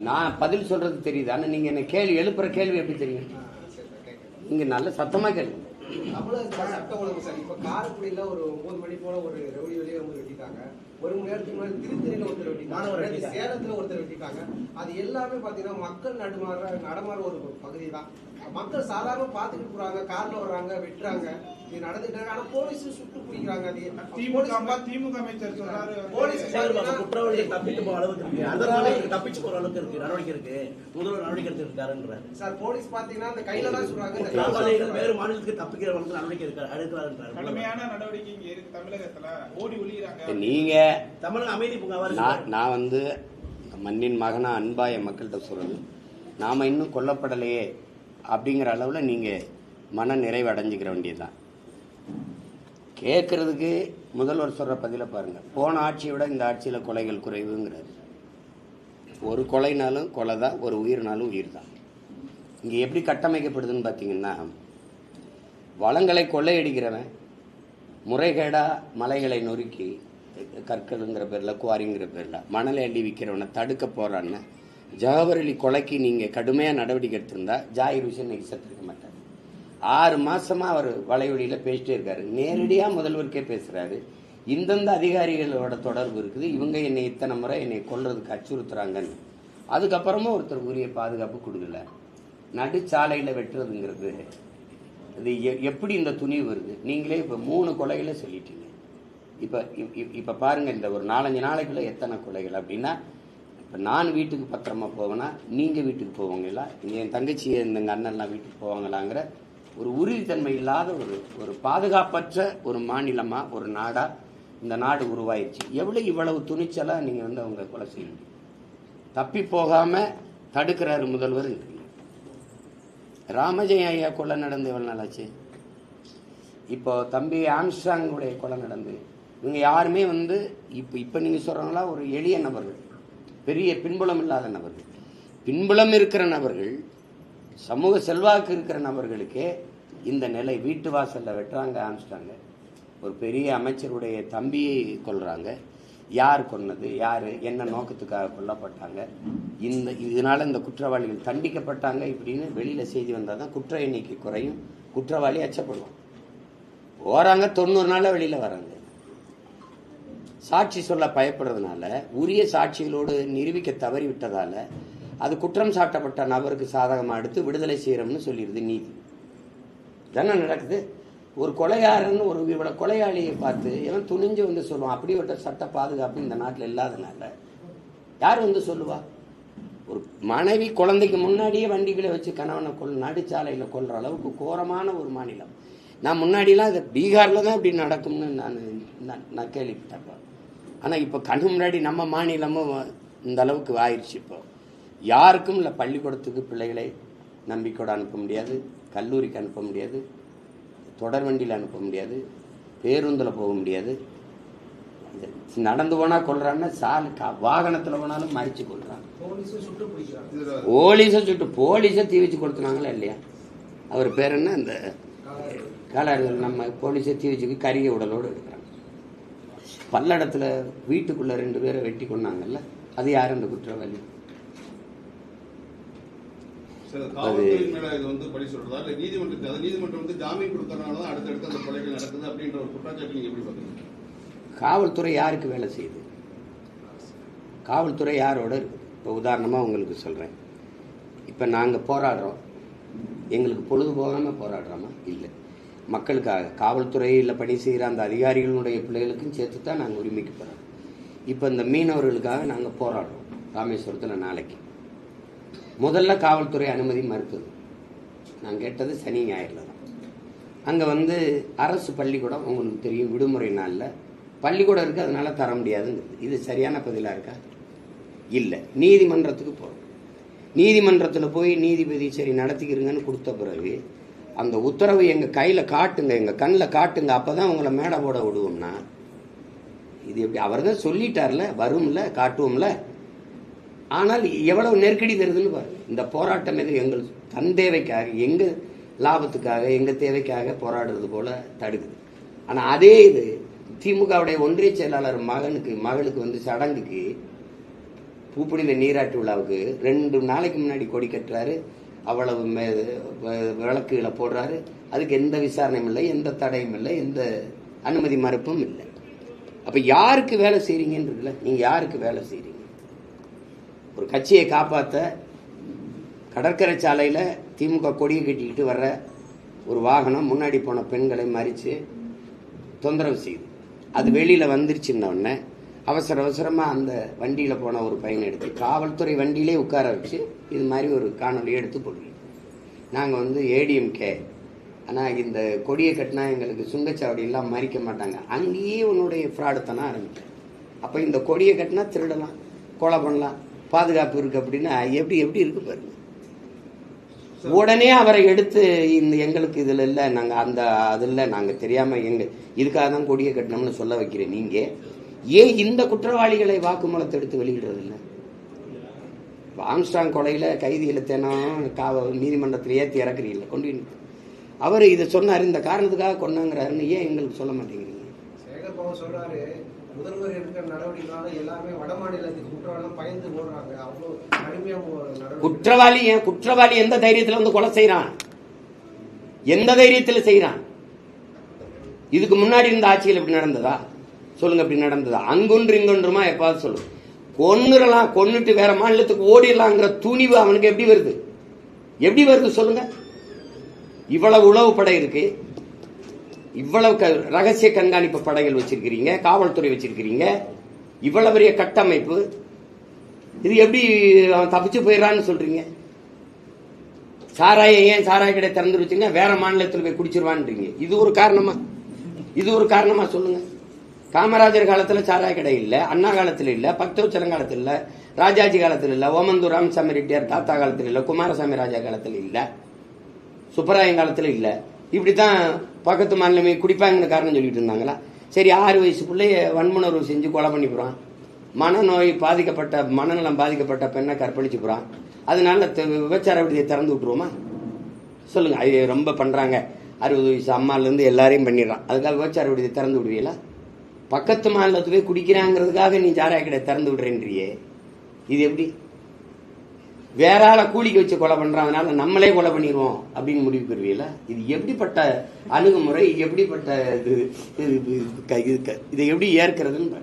நான் பதில் சொல்றது தெரியுது. ஆனா நீங்க என்ன கேள்வி எழுப்புற கேள்வி எப்படி தெரியும்? நீங்க நல்ல சத்தமா கேளுங்க. சட்ட ஒழுங்கு சார். இப்ப காரைக்குடியில ஒரு 9 மணி போல ஒரு ரவுடி வெளியே வெட்டிட்டாங்க. 1 மணி நேரத்துக்கு முன்னாடி திருத்தணியில ஒருத்தர் வெட்டிட்டாங்க, சேலத்துல ஒருத்தர் வெட்டிட்டாங்க. அது எல்லாமே பாத்தீங்கன்னா மக்கள் நடமாற ஒரு பகுதி தான். மக்கள் சாதாரண பாத்துக்கிட்டு போறாங்க, கார்ல வர்றாங்க, வெட்டுறாங்க, இது நடந்துட்டு. ஆனா போலீஸ் சுட்டு பிடிக்கிறாங்க. திமுக அமைச்சர் சொல்றாரு, குற்றவாளிகள் தப்பிட்டு போற அளவுக்கு இருக்கு, அதனால தப்பிச்சு போற அளவுக்கு இருக்கு, நடவடிக்கை இருக்கு, முதல்வர் நடவடிக்கை எடுத்திருக்காருன்றாரு சார். போலீஸ் பாத்தீங்கன்னா அந்த கையில தான் சொல்றாங்க, வேறு மாநிலத்துக்கு தப்பிக்கிற அளவுக்கு நடவடிக்கை எடுக்கிறாரு. கடுமையான நடவடிக்கை இங்க இருக்கு. தமிழகத்துல ஓடி ஒளிகிறாங்க. நீங்க தமிழக அமைதி நான் வந்து மண்ணின் மகனா அன்பா என் மக்கள்கிட்ட சொல்றது, நாம இன்னும் கொல்லப்படலையே அப்படிங்கிற அளவுல நீங்க மன நிறைவு அடைஞ்சுக்கிற வேண்டியதுதான். கேட்கறதுக்கு முதல்வர் சொல்ற பதில பாருங்க. போன ஆட்சியை விட இந்த ஆட்சியில கொலைகள் குறைவுங்கிறாரு. ஒரு கொலைனாலும் கொலை தான், ஒரு உயிர்னாலும் உயிர் தான். இங்க எப்படி கட்டமைக்கப்படுதுன்னு பாத்தீங்கன்னா, வளங்களை கொள்ளையடிக்கிறவன் முறைகேடா மலைகளை நொறுக்கி கற்கள்ங்கிற பேர்ல, குவாரிங்கிற பேர்ல மணலை அள்ளி விற்கிறவனை தடுக்க போறான்னு ஜவஹர் அலி கொலைக்கு நீங்க கடுமையா நடவடிக்கை எடுத்திருந்தா ஜாகிர் ஹுசேன் இன்னைக்கு செத்துருக்க மாட்டார். 6 மாசமா அவர் வலைவழியில பேசிட்டே இருக்காரு. நேரடியா முதல்வருக்கே பேசுறாரு. இந்தந்த அதிகாரிகளோட தொடர்பு இருக்குது, இவங்க என்னை இத்தனை முறை என்னை கொல்றதுக்கு அச்சுறுத்துறாங்கன்னு. அதுக்கப்புறமும் ஒருத்தர் உரிய பாதுகாப்பு கொடுக்கல. நடுச்சாலையில வெட்டுறதுங்கிறது இது எப்படி இந்த துணிவு வருது? நீங்களே இப்ப 3 கொலைகளை சொல்லிட்டீங்க. இப்ப பாருங்க, இந்த ஒரு 4-5 நாளைக்குள்ள எத்தனை கொலைகள் அப்படின்னா, இப்ப நான் வீட்டுக்கு பத்திரமா போவேனா, நீங்க வீட்டுக்கு போவாங்களா, என் தங்கச்சி எங்க அண்ணன்லாம் வீட்டுக்கு போவாங்களாங்கிற ஒரு உறுதித்தன்மை இல்லாத ஒரு பாதுகாப்பற்ற ஒரு மாநிலமா, ஒரு நாடா இந்த நாடு உருவாயிருச்சு. இவ்வளவு துணிச்சலா நீங்க வந்து அவங்க கொலை செய்யணும். தப்பி போகாம தடுக்கிறாரு முதல்வர். ராமஜெயம் ஐயா கொலை நடந்து எவ்வளவு நாளாச்சு? இப்போ தம்பி ஆம்ஸ்ட்ராங்குடைய கொலை நடந்து, இவங்க யாருமே வந்து இப்ப நீங்க சொல்றாங்களா ஒரு எளிய நபர்கள், பெரிய பின்புலம் இல்லாத நபர்கள். பின்புலம் இருக்கிற நபர்கள், சமூக செல்வாக்கு இருக்கிற நபர்களுக்கே இந்த நிலை. வீட்டு வாசல்ல வெட்டுறாங்க ஆம்ஸ்ட்ராங்க, ஒரு பெரிய அமைச்சருடைய தம்பியை கொல்றாங்க. யார் கொன்னது, யாரு, என்ன நோக்கத்துக்காக கொல்லப்பட்டாங்க, இதனால இந்த குற்றவாளிகள் தண்டிக்கப்பட்டாங்க இப்படின்னு வெளியில செய்தி வந்தாதான் குற்ற எண்ணிக்கை குறையும், குற்றவாளி அச்சப்படுவான். போறாங்க 90 நாள்ல வெளியில வராங்க. சாட்சி சொல்ல பயப்படுறதுனால, உரிய சாட்சிகளோடு நிரூபிக்க தவறிவிட்டதால அது குற்றம் சாட்டப்பட்ட நபருக்கு சாதகமா எடுத்து விடுதலை செய்யறோம்னு சொல்லிடுது நீதி. தானே நடக்குது. ஒரு கொலையாரன்னு ஒரு கொலையாளியை பார்த்து எவன் துணிஞ்சு வந்து சொல்லுவான்? அப்படிப்பட்ட சட்ட பாதுகாப்பு இந்த நாட்டில் இல்லாதனால யார் வந்து சொல்லுவா? ஒரு மனைவி குழந்தைக்கு முன்னாடியே வண்டிகளை வச்சு கணவனை நடுச்சாலையில கொல்ற அளவுக்கு கோரமான ஒரு மாநிலம். நான் முன்னாடிலாம் இது பீகார்ல தான் இப்படி நடக்கும்னு நான் கேள்விப்பட்டேன். ஆனா இப்ப கண்ணு முன்னாடி நம்ம மாநிலமும் இந்த அளவுக்கு ஆயிடுச்சு. இப்போ யாருக்கும் இல்லை, பள்ளிக்கூடத்துக்கு பிள்ளைகளை நம்பிக்கையோடு அனுப்ப முடியாது, கல்லூரிக்கு அனுப்ப முடியாது, தொடர் வண்டியில் அனுப்ப முடியாது, பேருந்தில் போக முடியாது. நடந்து போனா கொள்றான்னா, வாகனத்தில் போனாலும் மறிச்சு கொள்றாங்க. போலீஸை தீ வச்சு கொளுத்துனாங்களா இல்லையா? அவர் பேர் என்ன, அந்த காலாடுகள் நம்ம போலீஸை தீ வச்சுக்கு கரிய உடலோடு எடுக்கிறாங்க. பல்லடத்துல வீட்டுக்குள்ள 2 பேரை வெட்டி கொண்டாங்கல்ல, அது யார் அந்த குற்றவாளி? காவல்துறை யாருக்கு வேலை செய்யுது? காவல்துறை யாரோட இருக்கு? இப்போ உதாரணமா உங்களுக்கு சொல்றேன். இப்ப நாங்க போராடுறோம், எங்களுக்கு பொழுது போகாம போராடுறோமா? இல்லை, மக்களுக்காக. காவல்துறையில் பணி செய்கிற அந்த அதிகாரிகளுடைய பிள்ளைகளுக்கும் சேர்த்து தான் நாங்கள் உரிமைக்கு போகிறோம். இப்போ இந்த மீனவர்களுக்காக நாங்கள் போராடுறோம் ராமேஸ்வரத்தில். நாளைக்கு முதல்ல காவல்துறை அனுமதி மறுத்தது. நான் கேட்டது சனி ஞாயிறில் தான். அங்கே வந்து அரசு பள்ளிக்கூடம், உங்களுக்கு தெரியும், விடுமுறை நாளில் பள்ளிக்கூடம் இருக்குது, அதனால தர முடியாதுங்கிறது. இது சரியான பதிலாக இருக்கா? இல்லை. நீதிமன்றத்துக்கு போகிறோம். நீதிமன்றத்தில் போய் நீதிபதி சரி நடத்திக்கிறீங்கன்னு கொடுத்த பிறகு அந்த உத்தரவு எங்கள் கையில் காட்டுங்க, எங்கள் கண்ணில் காட்டுங்க, அப்போ தான் உங்களை மேடை போட விடுவோம்னா இது எப்படி? அவர் தான் சொல்லிட்டார்ல, வரும்ல, காட்டுவோம்ல. ஆனால் எவ்வளவு நெருக்கடி தருதுன்னு பாருங்க. இந்த போராட்டம் எது எங்கள் தன் தேவைக்காக, எங்கள் லாபத்துக்காக, எங்கள் தேவைக்காக போராடுறது போல தடுக்குது. ஆனால் அதே இது திமுகவுடைய ஒன்றிய செயலாளர் மகளுக்கு வந்து சடங்குக்கு பூப்படியில் நீராட்டு விழாவுக்கு 2 நாளைக்கு முன்னாடி கொடி கட்டுறாரு, அவ்வளவு விளக்குகளை போடுறாரு. அதுக்கு எந்த விசாரணையும் இல்லை, எந்த தடையும் இல்லை, எந்த அனுமதி மறுப்பும் இல்லை. அப்ப யாருக்கு வேலை செய்றீங்கன்றதுல நீங்க யாருக்கு வேலை செய்றீங்க? ஒரு கட்சியை காப்பாற்ற கடற்கரை சாலையில திமுக கொடியை கட்டிக்கிட்டு வர்ற ஒரு வாகனம் முன்னாடி போன பெண்களை மறித்து தொந்தரவு செய்யுது. அது வெளியில வந்துருச்சுன்ன அவசர அவசரமா அந்த வண்டியில போன ஒரு பையனை எடுத்து காவல்துறை வண்டியிலே உட்கார வச்சு இது மாதிரி ஒரு காணொலி எடுத்து போடுவீங்க. நாங்கள் ஏடிஎம்கே, ஆனால் இந்த கொடியை கட்டினா எங்களுக்கு சுங்கச்சாவடி எல்லாம் மறிக்க மாட்டாங்க. அங்கேயே உன்னுடைய ஃப்ராடுத்தனம் ஆரம்பிச்சேன். அப்போ இந்த கொடியை கட்டினா திருடலாம், கொலை பண்ணலாம், பாதுகாப்பு இருக்கு அப்படின்னா எப்படி இருக்கு பாருங்க. உடனே அவரை எடுத்து எங்களுக்கு இதில் இல்லை, நாங்கள் அந்த அதில் நாங்கள் தெரியாமல் இதுக்காக தான் கொடியை கட்டினோம்னு சொல்ல வைக்கிறேன். நீங்கள் ஏன் இந்த குற்றவாளிகளை வாக்குமூலத்தை எடுத்து வெளியிடுறதில்லை? ஆம்ஸ்ட்ராங் கொலையில் கைதிகளை தினம் நீதிமன்றத்தில் ஏற்றி இறக்குறீங்கள கொண்டு அவர் இதை சொன்னார், இந்த காரணத்துக்காக கொண்டாங்கிறாருன்னு ஏன் எங்களுக்கு சொல்ல மாட்டேங்கிறீங்க? சேகர்பாபு சொல்றாரு, முதல்வர் எடுக்கிற நடவடிக்கைனால எல்லாமே வட மாநிலத்துக்கு குற்றவாளி பயந்து போடுறாங்க. அவ்வளோ கடுமையா குற்றவாளி எந்த தைரியத்தில் கொலை செய்யறான்? எந்த தைரியத்தில் செய்யறான்? இதுக்கு முன்னாடி இருந்த ஆட்சியில் இப்படி நடந்ததா சொல்லுங்க? இப்படி நடந்ததா? அங்கொன்று இங்கொன்றுமா எப்பாவது சொல்லுங்க. கொன்னுறலாம், கொன்னுட்டு வேற மாநிலத்துக்கு ஓடிடலாங்கிற துணிவு அவனுக்கு எப்படி வருது? எப்படி வருது சொல்லுங்க? இவ்வளவு உளவு படை இருக்கு, இவ்வளவு ரகசிய கண்காணிப்பு படைகள் வச்சிருக்கிறீங்க, காவல்துறை வச்சிருக்கிறீங்க, இவ்வளவு பெரிய கட்டமைப்பு, இது எப்படி அவன் தப்பிச்சு போயிடறான்னு சொல்றீங்க? ஏன் சாராய கடை திறந்து வச்சுங்க, வேற மாநிலத்தில் போய் குடிச்சிருவான்றீங்க. இது ஒரு காரணமா? இது ஒரு காரணமா சொல்லுங்க? காமராஜர் காலத்துல சாராய கடை இல்ல, அண்ணா காலத்துல இல்ல, பக்தவச்சலம் காலத்துல இல்ல, ராஜாஜி காலத்துல இல்ல, ஓமந்தூர் ராமசாமி ரெட்டியார் தாத்தா காலத்துல இல்ல, குமாரசாமி ராஜா காலத்துல இல்ல, சுப்பராயன் காலத்துல இல்ல. இப்படித்தான் பக்கத்து மாநிலமே குடிப்பாங்கன்னு காரணம் சொல்லிட்டு இருந்தாங்களா? சரி, 6 வயசு பிள்ளைய வன்முணர்வு செஞ்சு கொலை பண்ணி போறான், மனநோய் பாதிக்கப்பட்ட மனநலம் பாதிக்கப்பட்ட பெண்ணை கற்பழிச்சு போறான், அதனால விபச்சார விடுதியை திறந்து விட்டுருவோமா சொல்லுங்க? அது ரொம்ப பண்றாங்க, 60 வயசு அம்மால இருந்து எல்லாரையும் பண்ணிடுறான், அதுக்காக விபச்சார விடுதியை திறந்து விடுவீங்களா? பக்கத்து மாநிலத்துக்கு குடிக்கிறாங்கிறதுக்காக நீ சாராய கடை திறந்து விடுறேன்றியே, இது எப்படி? வேற ஆளை கூலிக்கு வச்சு கொலை பண்றான், அதனால நம்மளே கொலை பண்ணிடுவோம் அப்படின்னு முடிவு பெறுவீங்களா? இது எப்படிப்பட்ட அணுகுமுறை? எப்படிப்பட்ட இதை எப்படி ஏற்கிறதுன்னு